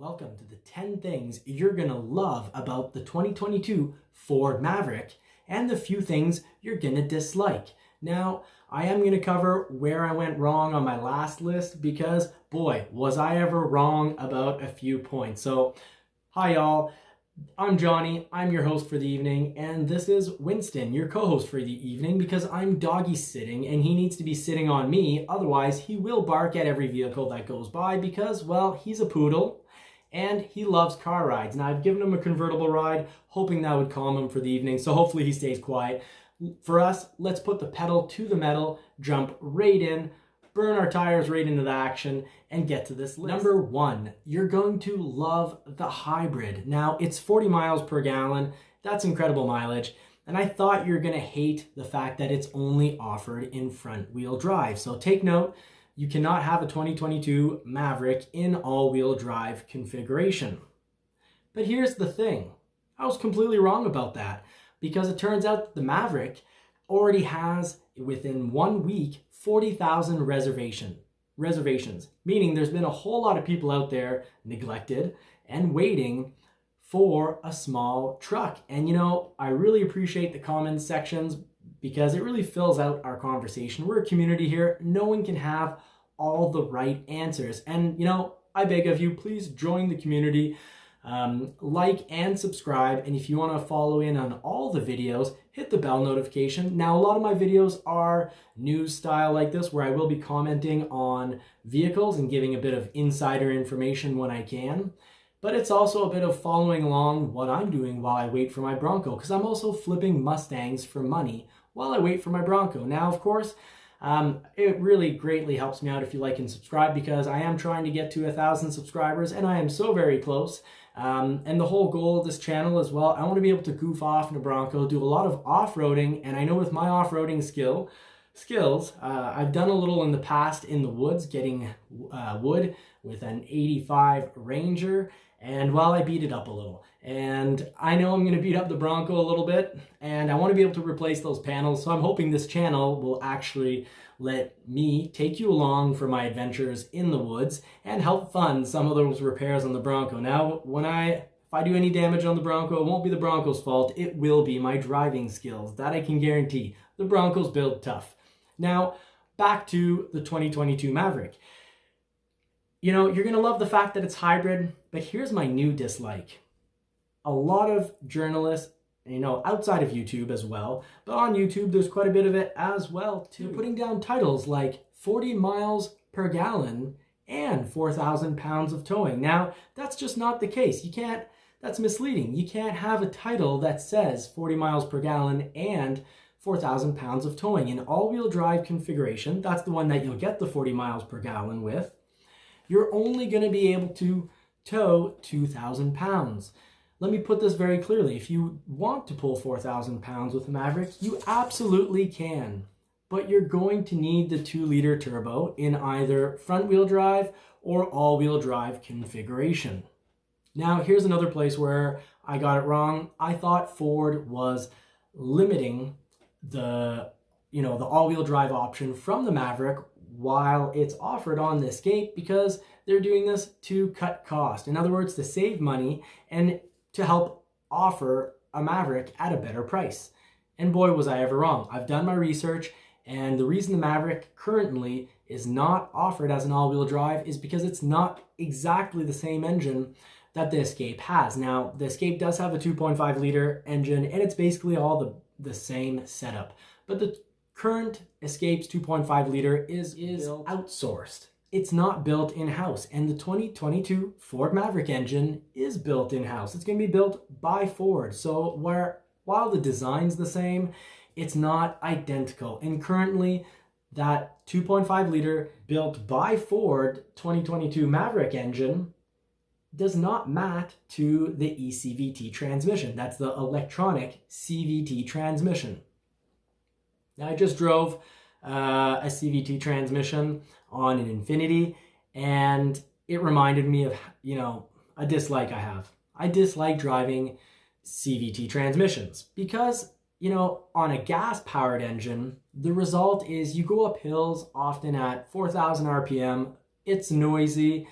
Welcome to the 10 things you're going to love about the 2022 Ford Maverick and the few things you're going to dislike. Now, I am going to cover where I went wrong on my last list because, boy, was I ever wrong about a few points. So, hi y'all, I'm Johnny, I'm your host for the evening, and this is Winston, your co-host for the evening, because I'm doggy sitting and he needs to be sitting on me, otherwise he will bark at every vehicle that goes by because, well, he's a poodle. And he loves car rides. Now, I've given him a convertible ride, hoping that would calm him for the evening, so hopefully he stays quiet. For us, let's put the pedal to the metal, jump right in, burn our tires right into the action, and get to this list. Number 1, you're going to love the hybrid. Now, it's 40 miles per gallon. That's incredible mileage. And I thought you're going to hate the fact that it's only offered in front-wheel drive. So take note. You cannot have a 2022 Maverick in all-wheel drive configuration. But here's the thing. I was completely wrong about that because it turns out that the Maverick already has, within 1 week, 40,000 reservations, meaning there's been a whole lot of people out there neglected and waiting for a small truck. And you know, I really appreciate the comments sections because it really fills out our conversation. We're a community here. No one can have all the right answers. And, you know, I beg of you, please join the community, like and subscribe. And if you want to follow in on all the videos, hit the bell notification. Now, a lot of my videos are news style like this, where I will be commenting on vehicles and giving a bit of insider information when I can. But it's also a bit of following along what I'm doing while I wait for my Bronco, because I'm also flipping Mustangs for money while I wait for my Bronco. Now, of course, it really greatly helps me out if you like and subscribe, because I am trying to get to 1,000 subscribers and I am so very close. And the whole goal of this channel as well, I want to be able to goof off in a Bronco, do a lot of off-roading, and I know with my off-roading skills, I've done a little in the past in the woods, getting wood with an 85 Ranger, and well, I beat it up a little. And I know I'm going to beat up the Bronco a little bit, and I want to be able to replace those panels, so I'm hoping this channel will actually let me take you along for my adventures in the woods and help fund some of those repairs on the Bronco. Now, if I do any damage on the Bronco, it won't be the Bronco's fault, it will be my driving skills. That I can guarantee. The Bronco's built tough. Now, back to the 2022 Maverick. You know, you're going to love the fact that it's hybrid, but here's my new dislike. A lot of journalists, you know, outside of YouTube as well, but on YouTube there's quite a bit of it as well too, putting down titles like 40 miles per gallon and 4,000 pounds of towing. Now, that's just not the case. That's misleading. You can't have a title that says 40 miles per gallon and 4,000 pounds of towing. In all-wheel drive configuration, that's the one that you'll get the 40 miles per gallon with, you're only going to be able to tow 2,000 pounds. Let me put this very clearly. If you want to pull 4,000 pounds with the Maverick, you absolutely can. But you're going to need the 2-liter turbo in either front-wheel drive or all-wheel drive configuration. Now, here's another place where I got it wrong. I thought Ford was limiting the all-wheel drive option from the Maverick while it's offered on the Escape, because they're doing this to cut cost. In other words, to save money and to help offer a Maverick at a better price. And boy, was I ever wrong. I've done my research, and the reason the Maverick currently is not offered as an all-wheel drive is because it's not exactly the same engine that the Escape has. Now, the Escape does have a 2.5 liter engine, and it's basically all the same setup. But the current Escape's 2.5 liter is outsourced. It's not built in-house, and the 2022 Ford Maverick engine is built in-house. It's going to be built by Ford. So while the design's the same, it's not identical. And currently, that 2.5 liter built by Ford 2022 Maverick engine does not match to the eCVT transmission. That's the electronic CVT transmission. Now, I just drove a CVT transmission on an Infiniti, and it reminded me of, you know, a dislike I have. I dislike driving CVT transmissions because, you know, on a gas-powered engine, the result is you go up hills often at 4,000 RPM, it's noisy,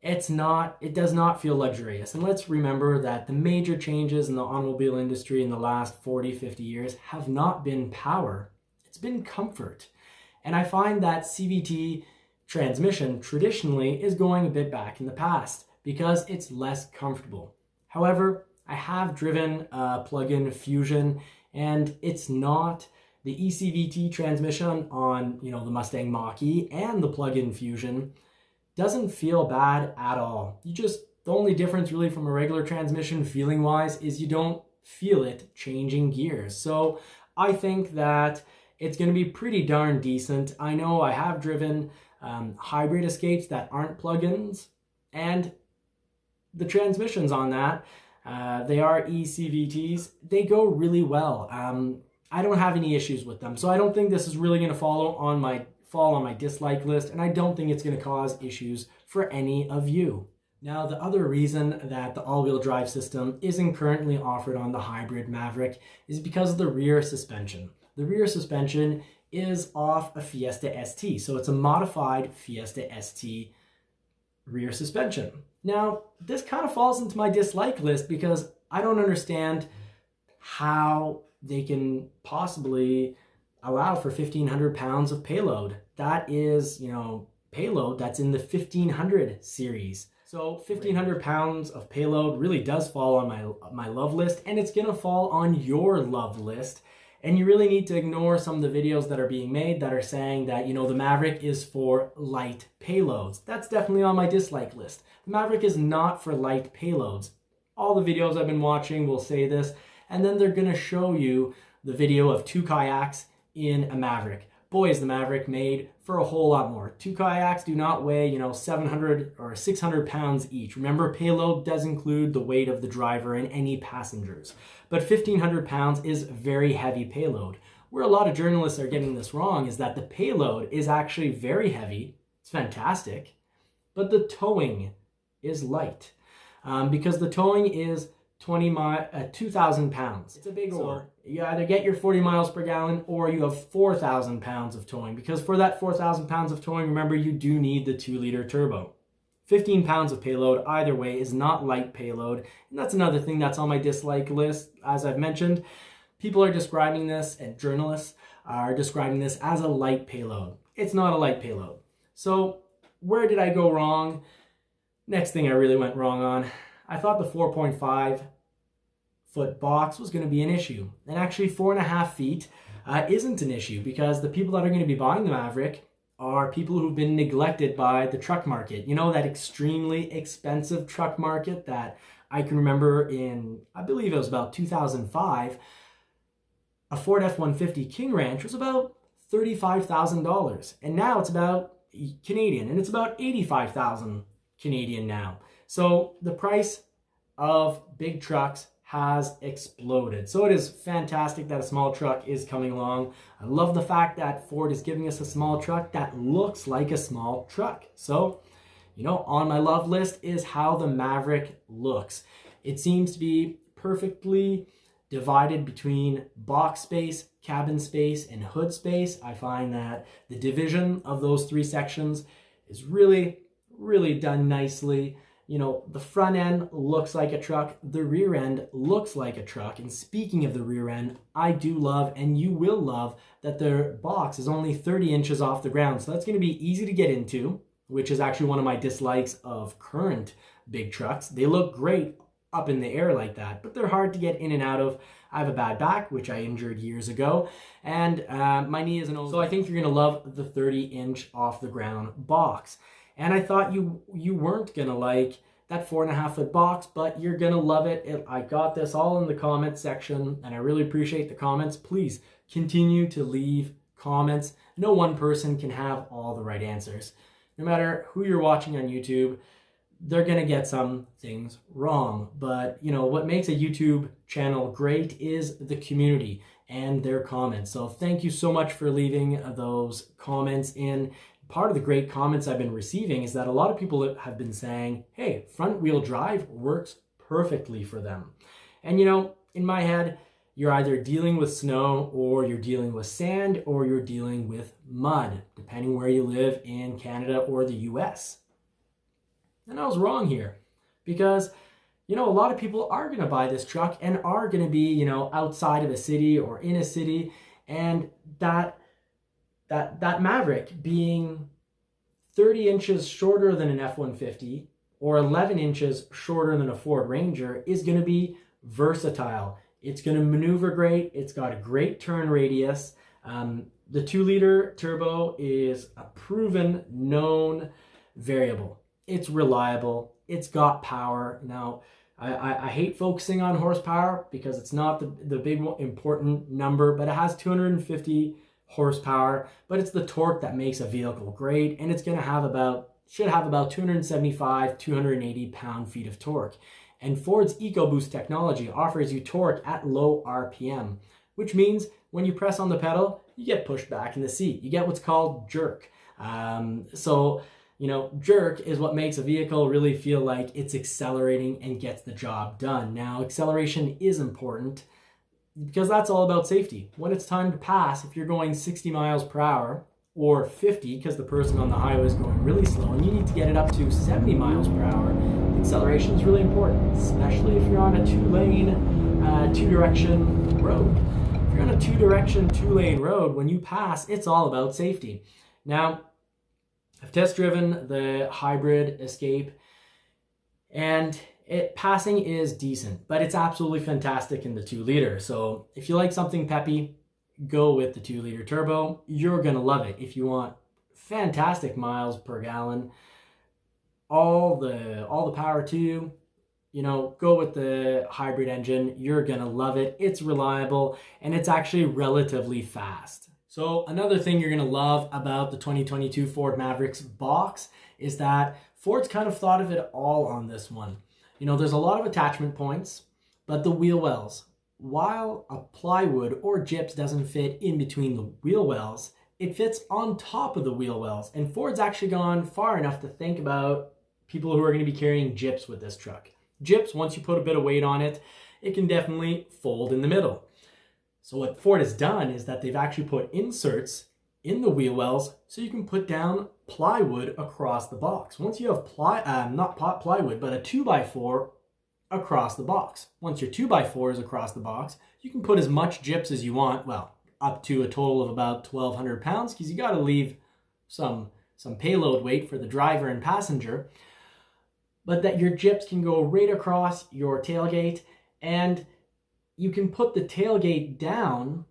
it does not feel luxurious. And let's remember that the major changes in the automobile industry in the last 40, 50 years have not been power, it's been comfort. And I find that CVT transmission traditionally is going a bit back in the past because it's less comfortable. However, I have driven a plug-in Fusion, and it's not the ECVT transmission on, the Mustang Mach-E and the plug-in Fusion doesn't feel bad at all. The only difference really from a regular transmission feeling wise is you don't feel it changing gears. So I think that it's going to be pretty darn decent. I know I have driven hybrid Escapes that aren't plug-ins, and the transmissions on that, they are ECVTs. They go really well. I don't have any issues with them. So I don't think this is really going to fall on my dislike list, and I don't think it's going to cause issues for any of you. Now, the other reason that the all-wheel drive system isn't currently offered on the hybrid Maverick is because of the rear suspension. The rear suspension is off a Fiesta ST, so it's a modified Fiesta ST rear suspension. Now, this kind of falls into my dislike list because I don't understand how they can possibly allow for 1,500 pounds of payload. That is, payload that's in the 1,500 series. So 1,500 pounds of payload really does fall on my love list, and it's gonna fall on your love list. And you really need to ignore some of the videos that are being made that are saying that, the Maverick is for light payloads. That's definitely on my dislike list. The Maverick is not for light payloads. All the videos I've been watching will say this, and then they're gonna show you the video of 2 kayaks in a Maverick. Boy, is the Maverick made for a whole lot more. 2 kayaks do not weigh, 700 or 600 pounds each. Remember, payload does include the weight of the driver and any passengers. But 1,500 pounds is very heavy payload. Where a lot of journalists are getting this wrong is that the payload is actually very heavy. It's fantastic. But the towing is light. Because the towing is 2,000 pounds. It's a big oar. You either get your 40 miles per gallon or you have 4,000 pounds of towing, because for that 4,000 pounds of towing, remember, you do need the 2-liter turbo. 15 pounds of payload either way is not light payload. And that's another thing that's on my dislike list. As I've mentioned, people are describing this, and journalists are describing this as a light payload. It's not a light payload. So where did I go wrong? Next thing I really went wrong on, I thought the 4.5 foot box was going to be an issue. And actually 4.5 feet isn't an issue, because the people that are going to be buying the Maverick are people who've been neglected by the truck market. That extremely expensive truck market that I can remember in, I believe it was about 2005, a Ford F-150 King Ranch was about $35,000. And now it's about Canadian, and it's about 85,000 Canadian now. So the price of big trucks has exploded. So it is fantastic that a small truck is coming along. I love the fact that Ford is giving us a small truck that looks like a small truck. So, on my love list is how the Maverick looks. It seems to be perfectly divided between box space, cabin space, and hood space. I find that the division of those 3 sections is really, really done nicely. The front end looks like a truck, the rear end looks like a truck. And speaking of the rear end, I do love, and you will love, that their box is only 30 inches off the ground. So that's going to be easy to get into, which is actually one of my dislikes of current big trucks. They look great up in the air like that, but they're hard to get in and out of. I have a bad back, which I injured years ago, and my knee isn't old. So I think you're going to love the 30-inch off the ground box. And I thought you weren't going to like that 4.5 foot box, but you're going to love it. I got this all in the comments section, and I really appreciate the comments. Please continue to leave comments. No one person can have all the right answers. No matter who you're watching on YouTube, they're going to get some things wrong. But, what makes a YouTube channel great is the community and their comments. So thank you so much for leaving those comments in. Part of the great comments I've been receiving is that a lot of people have been saying, hey, front wheel drive works perfectly for them. And in my head, you're either dealing with snow, or you're dealing with sand, or you're dealing with mud, depending where you live in Canada or the US. And I was wrong here because, a lot of people are going to buy this truck and are going to be, outside of a city or in a city. And that Maverick being 30 inches shorter than an F-150 or 11 inches shorter than a Ford Ranger is going to be versatile. It's going to maneuver great. It's got a great turn radius. The 2-liter turbo is a proven, known variable. It's reliable. It's got power. Now, I hate focusing on horsepower because it's not the big important number, but it has 250 horsepower, but it's the torque that makes a vehicle great, and it's going to should have about 275, 280 pound-feet of torque. And Ford's EcoBoost technology offers you torque at low RPM, which means when you press on the pedal, you get pushed back in the seat. You get what's called jerk. Jerk is what makes a vehicle really feel like it's accelerating and gets the job done. Now, acceleration is important because that's all about safety. When it's time to pass, if you're going 60 miles per hour or 50 because the person on the highway is going really slow and you need to get it up to 70 miles per hour, acceleration is really important, especially if you're on a two-direction road. If you're on a two-lane road, when you pass, it's all about safety. Now, I've test driven the hybrid Escape, and passing is decent, but it's absolutely fantastic in the 2-liter. So if you like something peppy, go with the 2-liter turbo. You're gonna love it. If you want fantastic miles per gallon, all the power to, go with the hybrid engine. You're gonna love it. It's reliable and it's actually relatively fast. So another thing you're gonna love about the 2022 Ford Maverick's box is that Ford's kind of thought of it all on this one. There's a lot of attachment points, but the wheel wells, while a plywood or gyps doesn't fit in between the wheel wells, it fits on top of the wheel wells. And Ford's actually gone far enough to think about people who are going to be carrying gyps with this truck. Gyps, once you put a bit of weight on it, it can definitely fold in the middle. So what Ford has done is that they've actually put inserts in the wheel wells so you can put down plywood across the box. Once you have not plywood, but a 2x4 across the box. Once your 2x4 is across the box, you can put as much gyps as you want, well, up to a total of about 1,200 pounds, because you got to leave some payload weight for the driver and passenger, but that your gyps can go right across your tailgate, and you can put the tailgate down,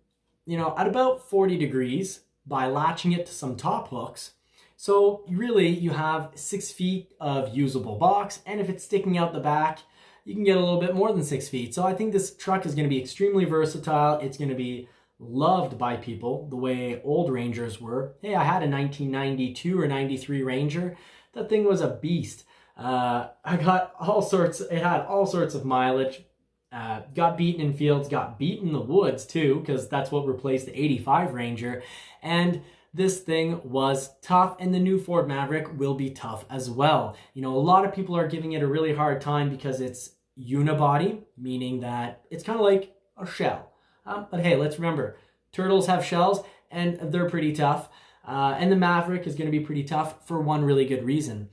at about 40 degrees by latching it to some top hooks. So really you have 6 feet of usable box, and if it's sticking out the back, you can get a little bit more than 6 feet. So I think this truck is going to be extremely versatile. It's going to be loved by people the way old Rangers were. Hey, I had a 1992 or 93 Ranger. That thing was a beast. I got it had all sorts of mileage. Got beaten in fields, got beaten in the woods too, because that's what replaced the 85 Ranger. And this thing was tough, and the new Ford Maverick will be tough as well. A lot of people are giving it a really hard time because it's unibody, meaning that it's kind of like a shell. But hey, let's remember, turtles have shells and they're pretty tough. And the Maverick is going to be pretty tough for one really good reason.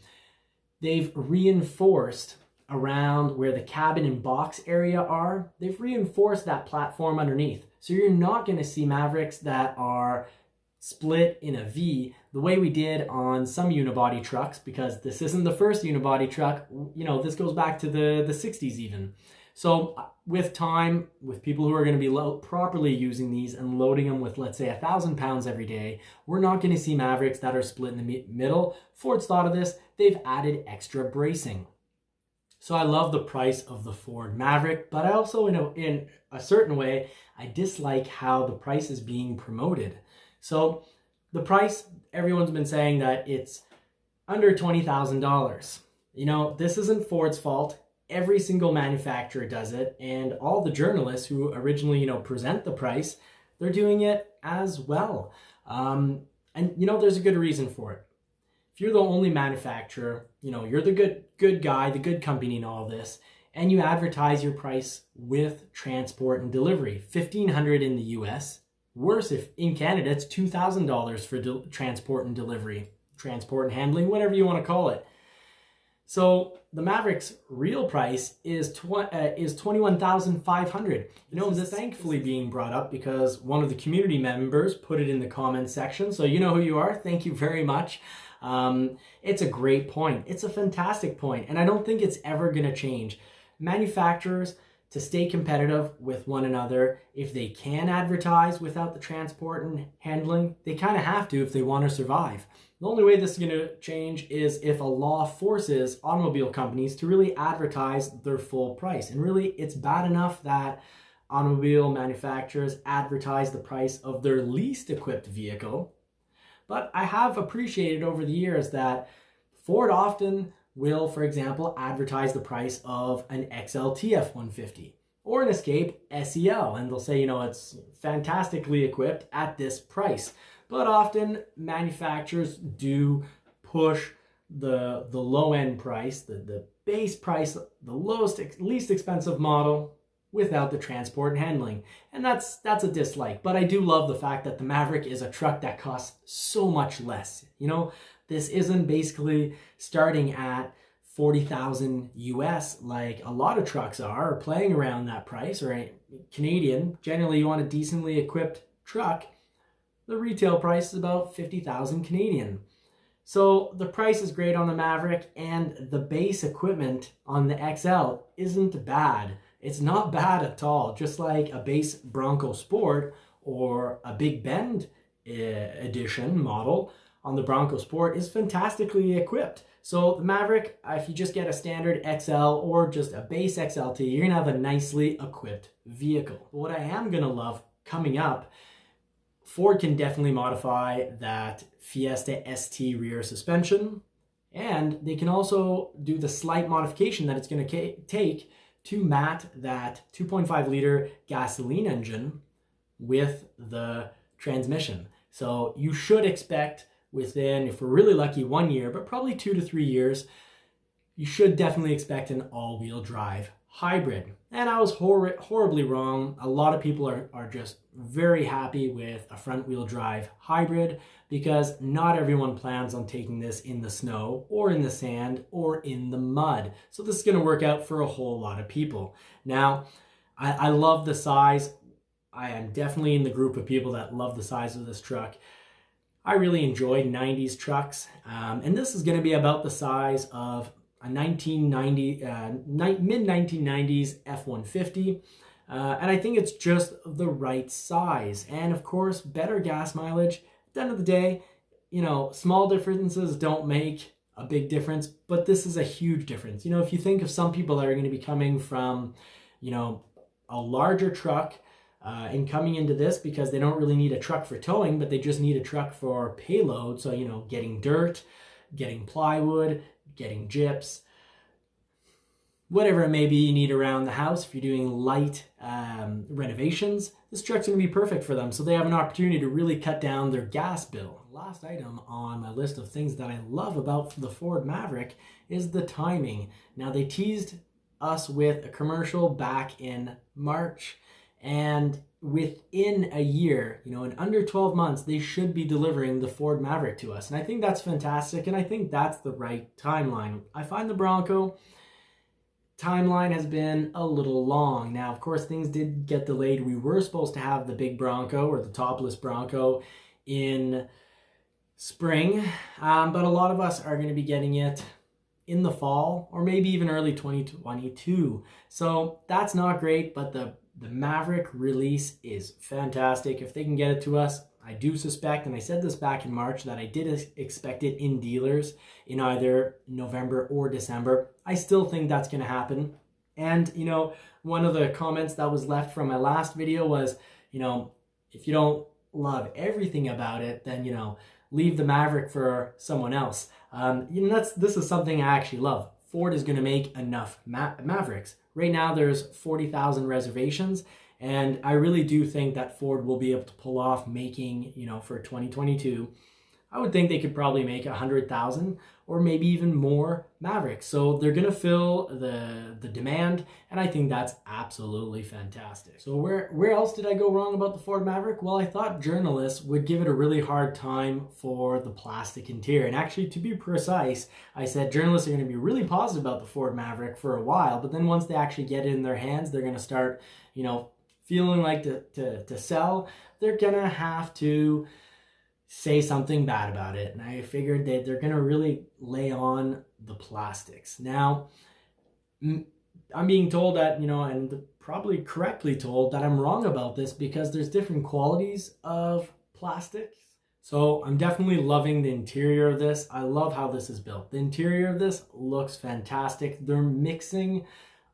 They've reinforced around where the cabin and box area are. They've reinforced that platform underneath. So you're not going to see Mavericks that are split in a V the way we did on some unibody trucks, because this isn't the first unibody truck. This goes back to the 60s even. So with time, with people who are going to be properly using these and loading them with, let's say, 1,000 pounds every day, we're not going to see Mavericks that are split in the middle. Ford's thought of this. They've added extra bracing. So I love the price of the Ford Maverick, but I also, in a certain way, I dislike how the price is being promoted. So the price, everyone's been saying that it's under $20,000. This isn't Ford's fault. Every single manufacturer does it, and all the journalists who originally, present the price, they're doing it as well. And there's a good reason for it. If you're the only manufacturer, you're the good guy, the good company in all this, and you advertise your price with transport and delivery, $1,500 in the US. Worse, if in Canada, it's $2,000 for transport and delivery, transport and handling, whatever you want to call it. So the Maverick's real price is $21,500. You know, this is thankfully being brought up because one of the community members put it in the comments section. So you know who you are. Thank you very much. It's a great point. It's a fantastic point, and I don't think it's ever going to change. Manufacturers, to stay competitive with one another, if they can advertise without the transport and handling, they kind of have to if they want to survive. The only way this is going to change is if a law forces automobile companies to really advertise their full price. And really, it's bad enough that automobile manufacturers advertise the price of their least equipped vehicle. But I have appreciated over the years that Ford often will, for example, advertise the price of an XLT F-150 or an Escape SEL, and they'll say, you know, it's fantastically equipped at this price. But often manufacturers do push the low-end price, the base price, the least expensive model without the transport and handling. And that's a dislike. But I do love the fact that the Maverick is a truck that costs so much less. You know, this isn't basically starting at 40,000 US like a lot of trucks are, or playing around that price, or Canadian. Generally, you want a decently equipped truck. The retail price is about 50,000 Canadian. So the price is great on the Maverick, and the base equipment on the XL isn't bad. It's not bad at all, just like a base Bronco Sport or a Big Bend edition model on the Bronco Sport is fantastically equipped. So the Maverick, if you just get a standard XL or just a base XLT, you're gonna have a nicely equipped vehicle. But what I am gonna love coming up, Ford can definitely modify that Fiesta ST rear suspension, and they can also do the slight modification that it's going to take to match that 2.5 liter gasoline engine with the transmission. So you should expect within, if we're really lucky, 1 year, but probably 2 to 3 years, you should definitely expect an all-wheel drive hybrid. And I was horribly wrong. A lot of people are just very happy with a front-wheel drive hybrid because not everyone plans on taking this in the snow or in the sand or in the mud. So this is going to work out for a whole lot of people. Now, I love the size. I am definitely in the group of people that love the size of this truck. I really enjoyed 90s trucks, and this is going to be about the size of a mid-1990s F-150, and I think it's just the right size. And of course, better gas mileage. At the end of the day, you know, small differences don't make a big difference, but this is a huge difference. You know, if you think of some people that are going to be coming from, you know, a larger truck and coming into this because they don't really need a truck for towing, but they just need a truck for payload. So, you know, getting dirt, getting plywood, getting gyps, whatever it may be you need around the house. If you're doing light renovations, this truck's going to be perfect for them. So they have an opportunity to really cut down their gas bill. Last item on my list of things that I love about the Ford Maverick is the timing. Now, they teased us with a commercial back in March, and within a year, you know, in under 12 months, they should be delivering the Ford Maverick to us. And I think that's fantastic, and I think that's the right timeline. I find the Bronco timeline has been a little long. Now, of course, things did get delayed. We were supposed to have the big Bronco or the topless Bronco in spring, but a lot of us are going to be getting it in the fall or maybe even early 2022. So that's not great, but the Maverick release is fantastic. If they can get it to us, I do suspect, and I said this back in March, that I did expect it in dealers in either November or December. I still think that's going to happen. And, you know, one of the comments that was left from my last video was, you know, if you don't love everything about it, then, you know, leave the Maverick for someone else. You know, this is something I actually love. Ford is going to make enough Mavericks. Right now there's 40,000 reservations, and I really do think that Ford will be able to pull off making, you know, for 2022, I would think they could probably make 100,000 or maybe even more Mavericks. So they're gonna fill the demand, and I think that's absolutely fantastic. So where else did I go wrong about the Ford Maverick? Well, I thought journalists would give it a really hard time for the plastic interior. And actually, to be precise, I said journalists are gonna be really positive about the Ford Maverick for a while, but then once they actually get it in their hands, they're gonna start, feeling like to sell, they're gonna have to say something bad about it. And I figured that they're gonna really lay on the plastics. Now, I'm being told that, and probably correctly told that I'm wrong about this because there's different qualities of plastics. So I'm definitely loving the interior of this. I love how this is built. The interior of this looks fantastic. They're mixing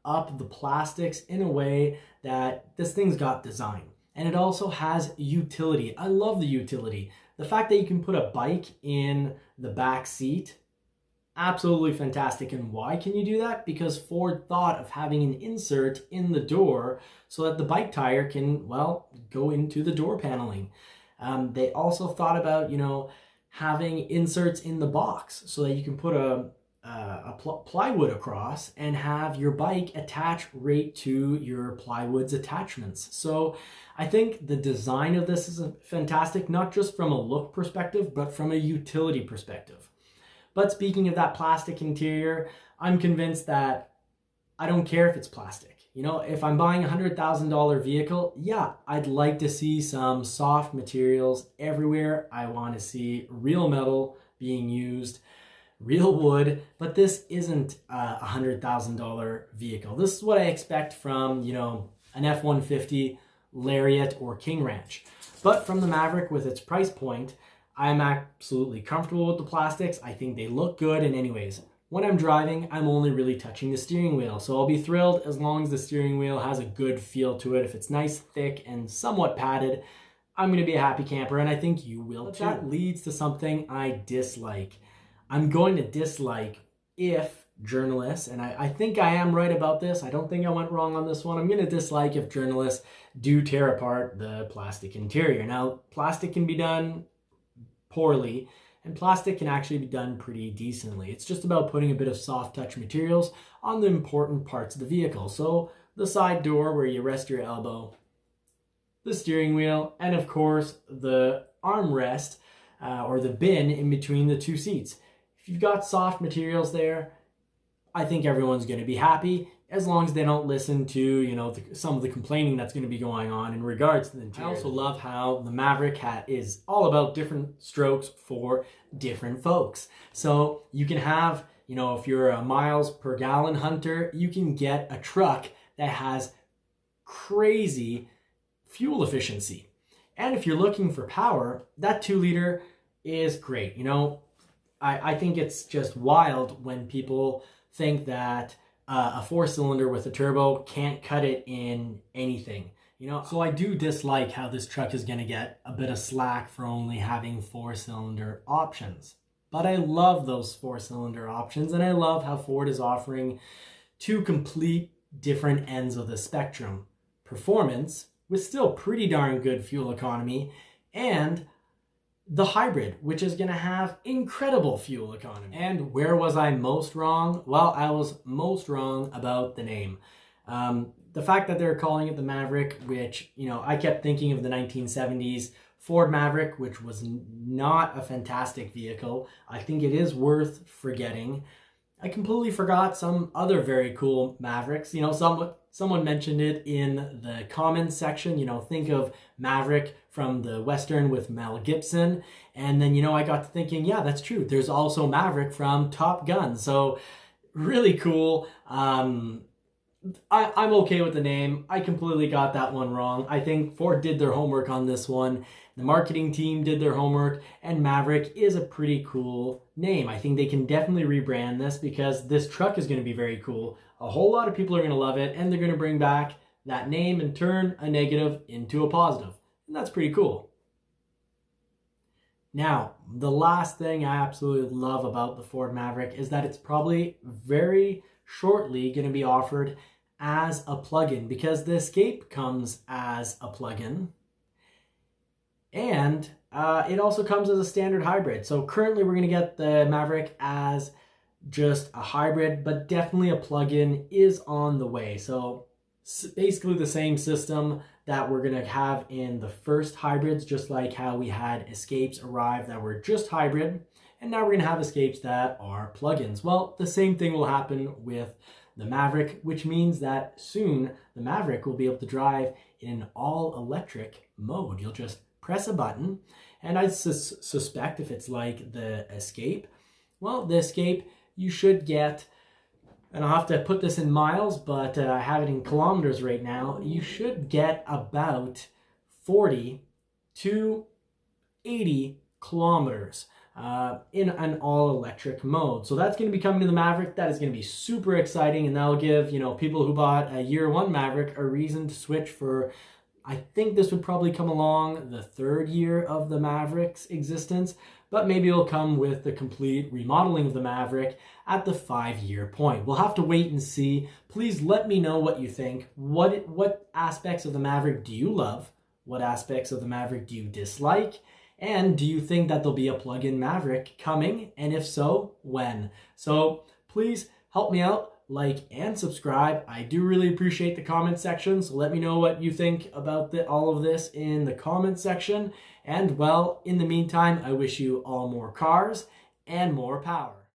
up the plastics in a way that this thing's got design. And it also has utility. I love the utility. The fact that you can put a bike in the back seat, absolutely fantastic. And why can you do that? Because Ford thought of having an insert in the door so that the bike tire can, go into the door paneling. They also thought about, having inserts in the box so that you can put a plywood across and have your bike attach right to your plywood's attachments. So I think the design of this is fantastic, not just from a look perspective, but from a utility perspective. But speaking of that plastic interior, I'm convinced that I don't care if it's plastic. If I'm buying a $100,000 vehicle, yeah, I'd like to see some soft materials everywhere. I want to see real metal being used, real wood, but this isn't a $100,000 vehicle. This is what I expect from, an F-150, Lariat, or King Ranch. But from the Maverick with its price point, I'm absolutely comfortable with the plastics. I think they look good, and anyways, when I'm driving, I'm only really touching the steering wheel. So I'll be thrilled as long as the steering wheel has a good feel to it. If it's nice, thick, and somewhat padded, I'm gonna be a happy camper, and I think you will too. That leads to something I dislike. I'm going to dislike if journalists, and I think I am right about this, I don't think I went wrong on this one, I'm going to dislike if journalists do tear apart the plastic interior. Now, plastic can be done poorly, and plastic can actually be done pretty decently. It's just about putting a bit of soft touch materials on the important parts of the vehicle. So the side door where you rest your elbow, the steering wheel, and of course the armrest or the bin in between the two seats. If you've got soft materials there, I think everyone's going to be happy as long as they don't listen to, some of the complaining that's going to be going on in regards to the interior. I also love how the Maverick is all about different strokes for different folks. So you can have, if you're a miles per gallon hunter, you can get a truck that has crazy fuel efficiency. And if you're looking for power, that 2-liter is great. I think it's just wild when people think that a 4-cylinder with a turbo can't cut it in anything. So I do dislike how this truck is going to get a bit of slack for only having 4-cylinder options. But I love those 4-cylinder options, and I love how Ford is offering two complete different ends of the spectrum. Performance with still pretty darn good fuel economy, and the hybrid, which is going to have incredible fuel economy. And where was I most wrong? Well, I was most wrong about the name. The fact that they're calling it the Maverick, which, I kept thinking of the 1970s Ford Maverick, which was not a fantastic vehicle. I think it is worth forgetting. I completely forgot some other very cool Mavericks. Someone mentioned it in the comments section. Think of Maverick from the Western with Mel Gibson. And then, I got to thinking, yeah, that's true. There's also Maverick from Top Gun. So really cool. I'm okay with the name. I completely got that one wrong. I think Ford did their homework on this one. The marketing team did their homework, and Maverick is a pretty cool name. I think they can definitely rebrand this because this truck is going to be very cool. A whole lot of people are going to love it, and they're going to bring back that name and turn a negative into a positive. And that's pretty cool. Now, the last thing I absolutely love about the Ford Maverick is that it's probably very shortly going to be offered as a plug-in, because the Escape comes as a plug-in. And It also comes as a standard hybrid. So currently we're going to get the Maverick as just a hybrid, but definitely a plug-in is on the way. So basically the same system that we're going to have in the first hybrids, just like how we had Escapes arrive that were just hybrid, and now we're going to have Escapes that are plug-ins. Well, the same thing will happen with the Maverick, which means that soon the Maverick will be able to drive in an all-electric mode. You'll just press a button, and I suspect if it's like the Escape, well, the Escape, you should get, and I'll have to put this in miles, but I have it in kilometers right now, you should get about 40 to 80 kilometers in an all-electric mode. So that's going to be coming to the Maverick. That is going to be super exciting, and that'll give, people who bought a year one Maverick a reason to switch for, I think this would probably come along the third year of the Maverick's existence, but maybe it'll come with the complete remodeling of the Maverick at the 5-year point. We'll have to wait and see. Please let me know what you think. What aspects of the Maverick do you love? What aspects of the Maverick do you dislike? And do you think that there'll be a plug-in Maverick coming? And if so, when? So please help me out. Like and subscribe. I do really appreciate the comment section, so let me know what you think about all of this in the comment section. And well, in the meantime, I wish you all more cars and more power.